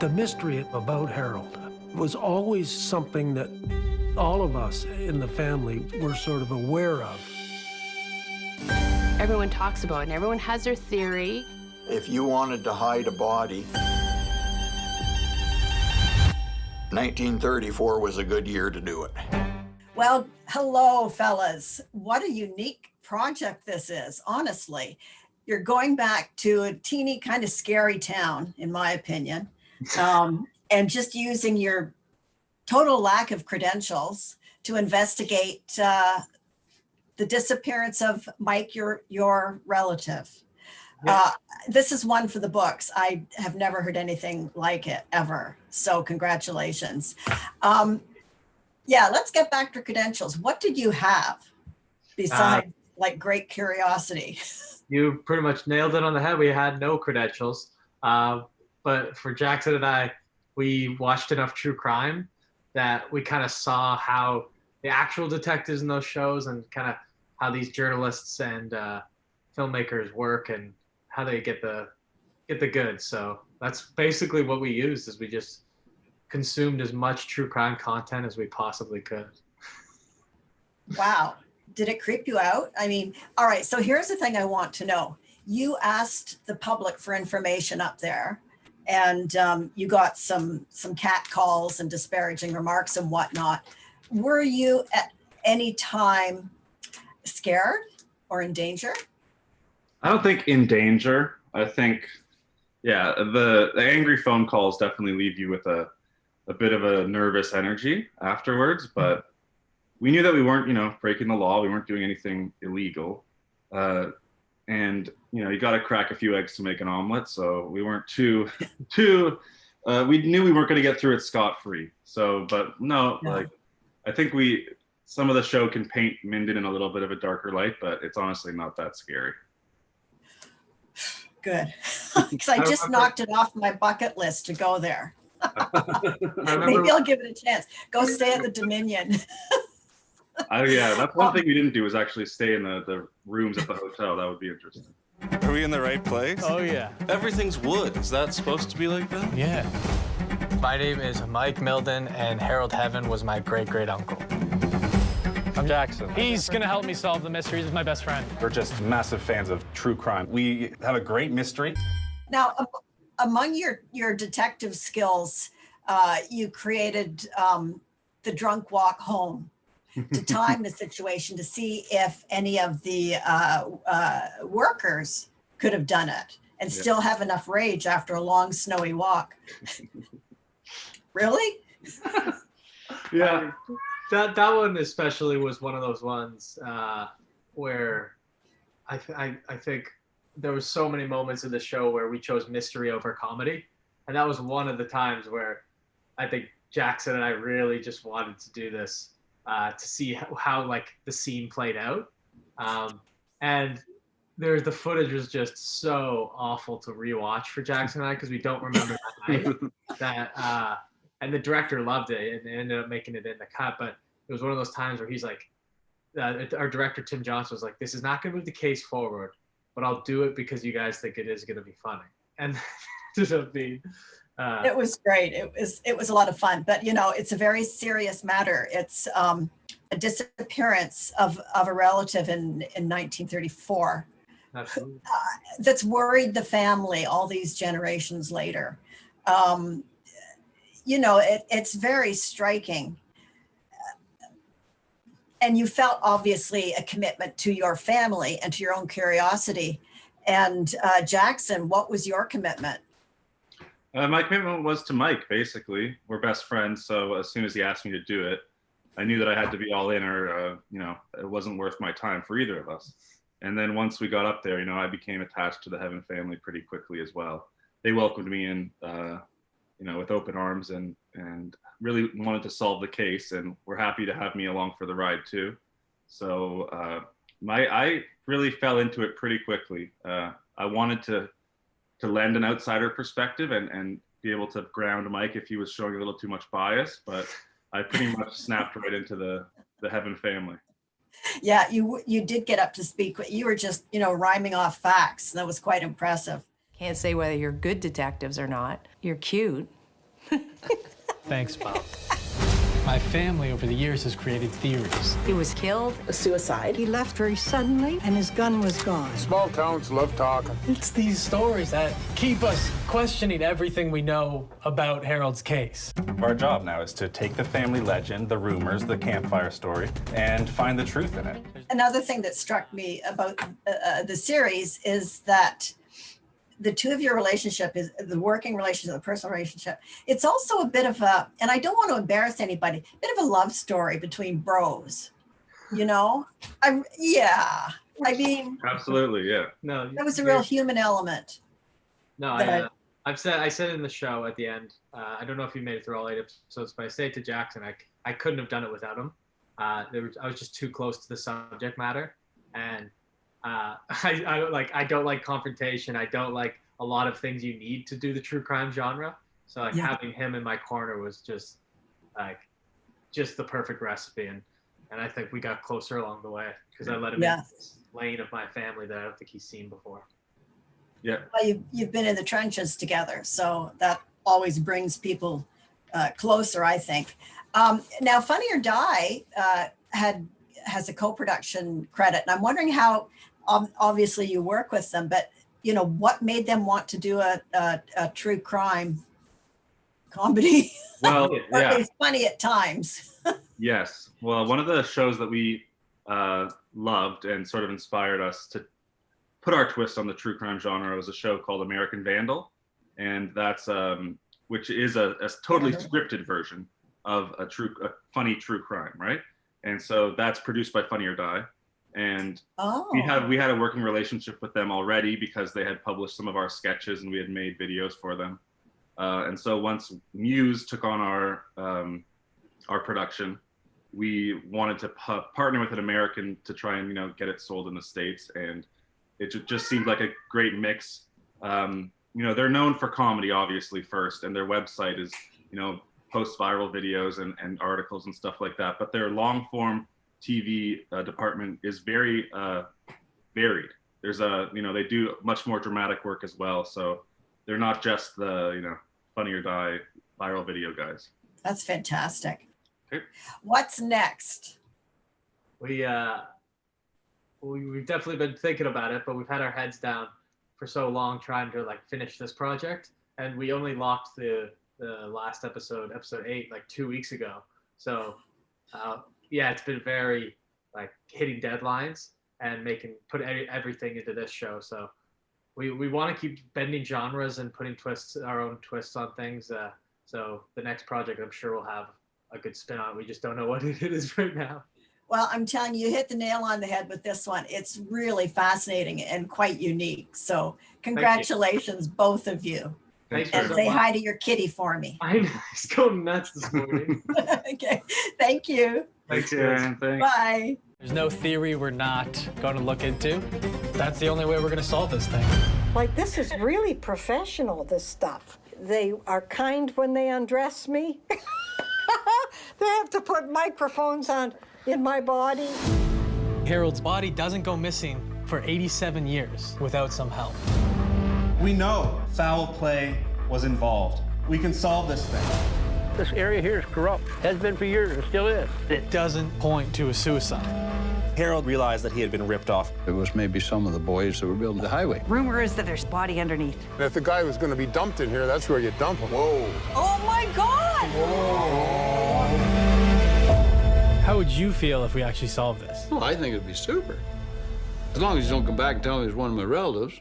The mystery about Harold was always something that all of us in the family were sort of aware of. Everyone talks about it, and everyone has their theory. If you wanted to hide a body, 1934 was a good year to do it. Well, hello, fellas. What a unique project this is, honestly. You're going back to a teeny kind of scary town, in my opinion, and just using your total lack of credentials to investigate the disappearance of Mike, your relative. Yeah. This is one for the books. I have never heard anything like it ever. So congratulations. Yeah, let's get back to credentials. What did you have besides like great curiosity? You pretty much nailed it on the head. We had no credentials. But for Jackson and I, we watched enough true crime that we kind of saw how the actual detectives in those shows and kind of how these journalists and filmmakers work and how they get the goods. So that's basically what we used, is we just consumed as much true crime content as we possibly could. Wow. Did it creep you out? I mean, all right, so here's the thing I want to know. You asked the public for information up there, and you got some cat calls and disparaging remarks and whatnot. Were you at any time scared or in danger? I don't think in danger. I think, yeah, the angry phone calls definitely leave you with a bit of a nervous energy afterwards, but we knew that we weren't, breaking the law. We weren't doing anything illegal. And, you got to crack a few eggs to make an omelet. So we weren't too, we knew we weren't going to get through it scot-free. So, but no, like, I think some of the show can paint Minden in a little bit of a darker light, but it's honestly not that scary. Good. Because I just knocked it off my bucket list to go there. Maybe I'll give it a chance. Go stay at the Dominion. Yeah, that's one thing we didn't do, is actually stay in the rooms at the hotel. That would be interesting. Are we in the right place? Oh, yeah. Everything's wood. Is that supposed to be like that? Yeah. My name is Mike Milden, and Harold Heaven was my great-great-uncle. I'm Jackson. He's gonna help me solve the mysteries. He's my best friend. We're just massive fans of true crime. We have a great mystery. Now, among your detective skills, you created the drunk walk home to time the situation to see if any of the workers could have done it and still have enough rage after a long snowy walk. Really? Yeah. That one especially was one of those ones where I think there was so many moments in the show where we chose mystery over comedy, and that was one of the times where I think Jackson and I really just wanted to do this to see how like the scene played out, and the footage was just so awful to rewatch for Jackson and I because we don't remember that night. And the director loved it and ended up making it in the cut. But it was one of those times where he's like, our director, Tim Johnson, was like, this is not going to move the case forward, but I'll do it because you guys think it is going to be funny. And it ended up being... It was great. It was a lot of fun. But, it's a very serious matter. It's a disappearance of a relative in 1934. Absolutely. That's worried the family all these generations later. It's very striking. And you felt obviously a commitment to your family and to your own curiosity. And Jackson, what was your commitment? My commitment was to Mike, basically. We're best friends, so as soon as he asked me to do it, I knew that I had to be all in, or it wasn't worth my time for either of us. And then once we got up there, I became attached to the Heaven family pretty quickly as well. They welcomed me in, with open arms and really wanted to solve the case, and were happy to have me along for the ride too. So I really fell into it pretty quickly. I wanted to lend an outsider perspective and be able to ground Mike if he was showing a little too much bias, but I pretty much snapped right into the Heaven family. Yeah, you did get up to speak. You were just, rhyming off facts. That was quite impressive. Can't say whether you're good detectives or not. You're cute. Thanks, Bob. My family over the years has created theories. He was killed. A suicide. He left very suddenly, and his gun was gone. Small towns love talking. It's these stories that keep us questioning everything we know about Harold's case. Our job now is to take the family legend, the rumors, the campfire story, and find the truth in it. Another thing that struck me about the series is that the two of your relationship is the working relationship, the personal relationship. It's also a bit of a, and I don't want to embarrass anybody, a bit of a love story between bros, you know? I mean, Absolutely, yeah. No, that was a real human element. No, I said in the show at the end. I don't know if you made it through all 8 episodes, but I say to Jackson, I couldn't have done it without him. I was just too close to the subject matter, and I don't like confrontation. I don't like a lot of things you need to do the true crime genre. So having him in my corner was just the perfect recipe, and I think we got closer along the way because I let him in this lane of my family that I don't think he's seen before. Yeah. Well, you've been in the trenches together, so that always brings people closer, I think. Now, Funny or Die has a co-production credit, and I'm wondering how. Obviously, you work with them, but you know what made them want to do a true crime comedy? Well, yeah. It's funny at times. Yes. Well, one of the shows that we loved and sort of inspired us to put our twist on the true crime genre was a show called American Vandal, and that's which is a totally scripted version of a funny true crime, right? And so that's produced by Funny or Die. And we had a working relationship with them already because they had published some of our sketches and we had made videos for them. And so once Muse took on our production, we wanted to partner with an American to try and get it sold in the States, and it just seemed like a great mix. They're known for comedy obviously first, and their website is post viral videos and articles and stuff like that, but their long form TV department is very varied. There's they do much more dramatic work as well. So they're not just the, Funny or Die viral video guys. That's fantastic. Okay. What's next? We've definitely been thinking about it, but we've had our heads down for so long trying to finish this project. And we only locked the last episode 8, 2 weeks ago. So, it's been very hitting deadlines and put everything into this show. So we want to keep bending genres and putting our own twists on things. So the next project, I'm sure will have a good spin on it. We just don't know what it is right now. Well, I'm telling you, you hit the nail on the head with this one. It's really fascinating and quite unique. So congratulations, both of you. Thanks and so say much. Hi to your kitty for me. I know, he's going nuts this morning. Okay, thank you. Thanks, Aaron. Thanks. Bye. There's no theory we're not going to look into. That's the only way we're going to solve this thing. This is really professional, this stuff. They are kind when they undress me. They have to put microphones on in my body. Harold's body doesn't go missing for 87 years without some help. We know foul play was involved. We can solve this thing. This area here is corrupt. Has been for years, and still is. It doesn't point to a suicide. Harold realized that he had been ripped off. It was maybe some of the boys that were building the highway. Rumor is that there's a body underneath. And if the guy was going to be dumped in here, that's where you dump him. Whoa. Oh, my God! How would you feel if we actually solved this? Well, I think it'd be super. As long as you don't come back and tell me it's one of my relatives.